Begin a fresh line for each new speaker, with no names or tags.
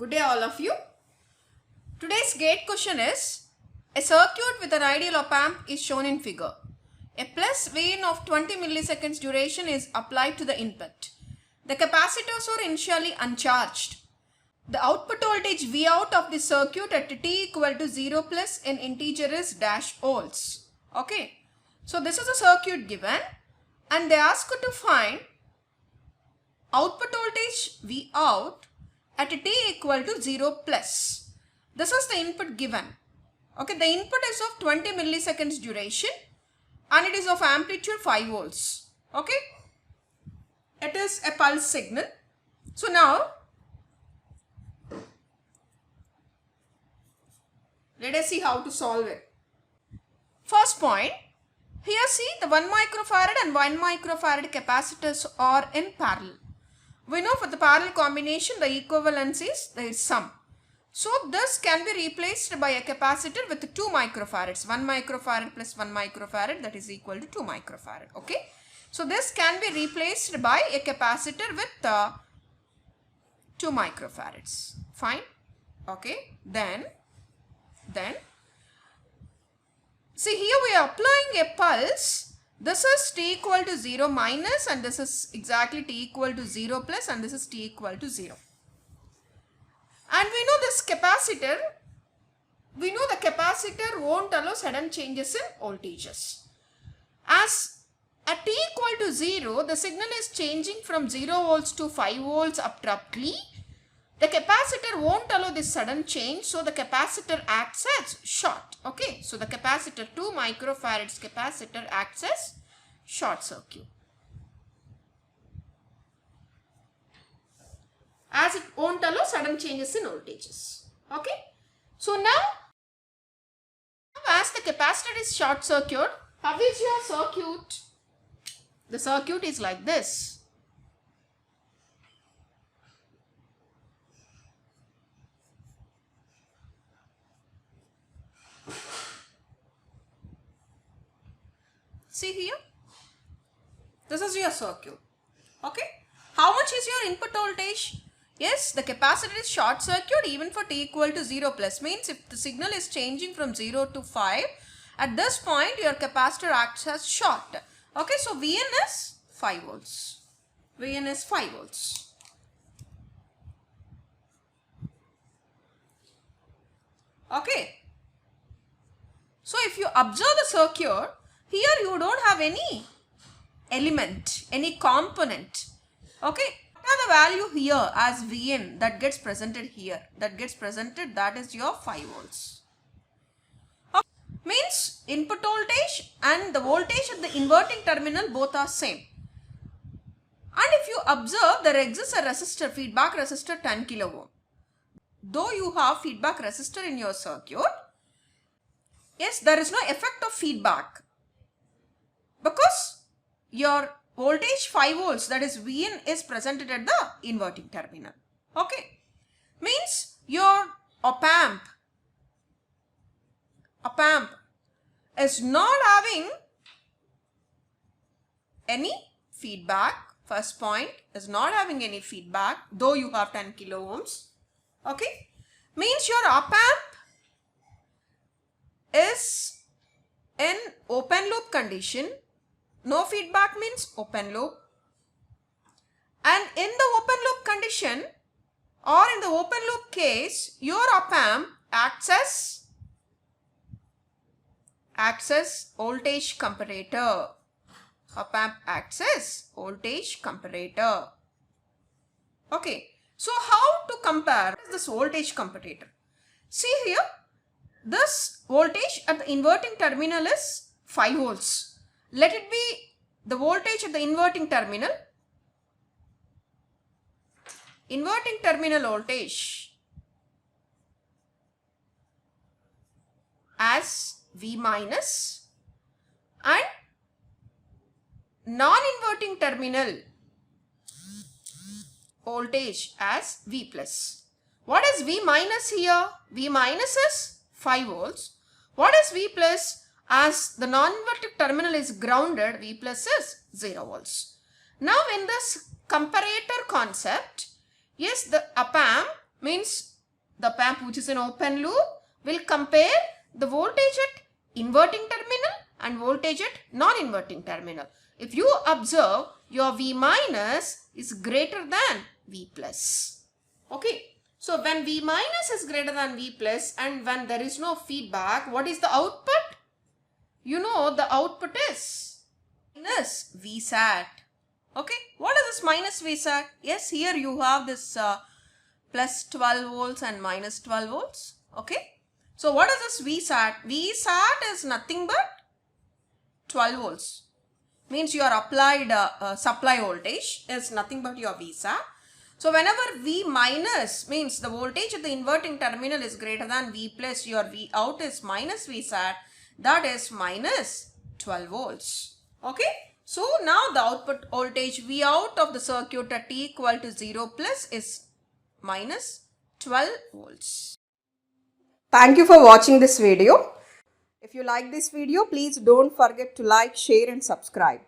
Good day all of you. Today's gate question is, a circuit with an ideal op amp is shown in figure. A plus Vin of 20 milliseconds duration is applied to the input. The capacitors are initially uncharged. The output voltage V out of the circuit at t equal to 0 plus in integer is dash volts. Okay. So this is a circuit given and they ask you to find output voltage V out at t equal to 0 plus. This is the input given. Okay, the input is of 20 milliseconds duration and it is of amplitude 5 volts. Okay, it is a pulse signal. So now let us see how to solve it. First point, here see the 1 microfarad and 1 microfarad capacitors are in parallel. We know for the parallel combination the equivalence is the sum. So this can be replaced by a capacitor with 2 microfarads. 1 microfarad plus 1 microfarad, that is equal to 2 microfarad. Okay. So this can be replaced by a capacitor with 2 microfarads. Fine. Okay. Then see, here we are applying a pulse. This is t equal to 0 minus and this is exactly t equal to 0 plus and this is t equal to 0. And we know this capacitor, we know the capacitor won't allow sudden changes in voltages. As at t equal to 0, the signal is changing from 0 volts to 5 volts abruptly. The capacitor won't allow this sudden change, so the capacitor acts as short. Okay, so the capacitor 2 microfarads capacitor acts as short circuit. As it won't allow sudden changes in voltages. Okay, so now as the capacitor is short circuit, how is your circuit? The circuit is like this. See here, this is your circuit. Okay, how much is your input voltage? Yes, the capacitor is short circuit even for t equal to 0 plus, means if the signal is changing from 0 to 5, at this point your capacitor acts as short. Okay, so Vn is 5 volts. Vn is 5 volts. Okay, so if you observe the circuit, here you don't have any element, any component. Okay, what are the value here as Vn that gets presented here? That is your 5 volts. Okay. Means input voltage and the voltage at the inverting terminal both are same. And if you observe, there exists a resistor, feedback resistor 10 kilo ohm. Though you have feedback resistor in your circuit, yes, there is no effect of feedback. Because your voltage 5 volts, that is Vn, is presented at the inverting terminal. Okay. Means your op amp is not having any feedback. First point, is not having any feedback, though you have 10 kilo ohms. Okay. Means your op amp is in open loop condition. No feedback means open loop, and in the open loop condition or in the open loop case, your op amp acts as voltage comparator. Op amp acts as voltage comparator. Okay, so how to compare this voltage comparator? See here, this voltage at the inverting terminal is 5 volts. Let it be the voltage at the inverting terminal. Inverting terminal voltage as V minus and non-inverting terminal voltage as V plus. What is V minus here? V minus is 5 volts. What is V plus? As the non-inverting terminal is grounded, V plus is 0 volts. Now in this comparator concept, yes, the op amp means the PAMP which is an open loop will compare the voltage at inverting terminal and voltage at non-inverting terminal. If you observe, your V minus is greater than V plus. Okay. So when V minus is greater than V plus and when there is no feedback, what is the output? You know the output is minus Vsat. Okay. What is this minus Vsat? Yes, here you have this plus 12 volts and minus 12 volts. Okay. So what is this Vsat? Vsat is nothing but 12 volts. Means your applied supply voltage is nothing but your Vsat. So whenever V minus means the voltage at the inverting terminal is greater than V plus, your V out is minus Vsat, that is minus 12 volts. Okay. So now the output voltage V out of the circuit at T equal to 0 plus is minus 12 volts. Thank you for watching this video. If you like this video, please don't forget to like, share and subscribe.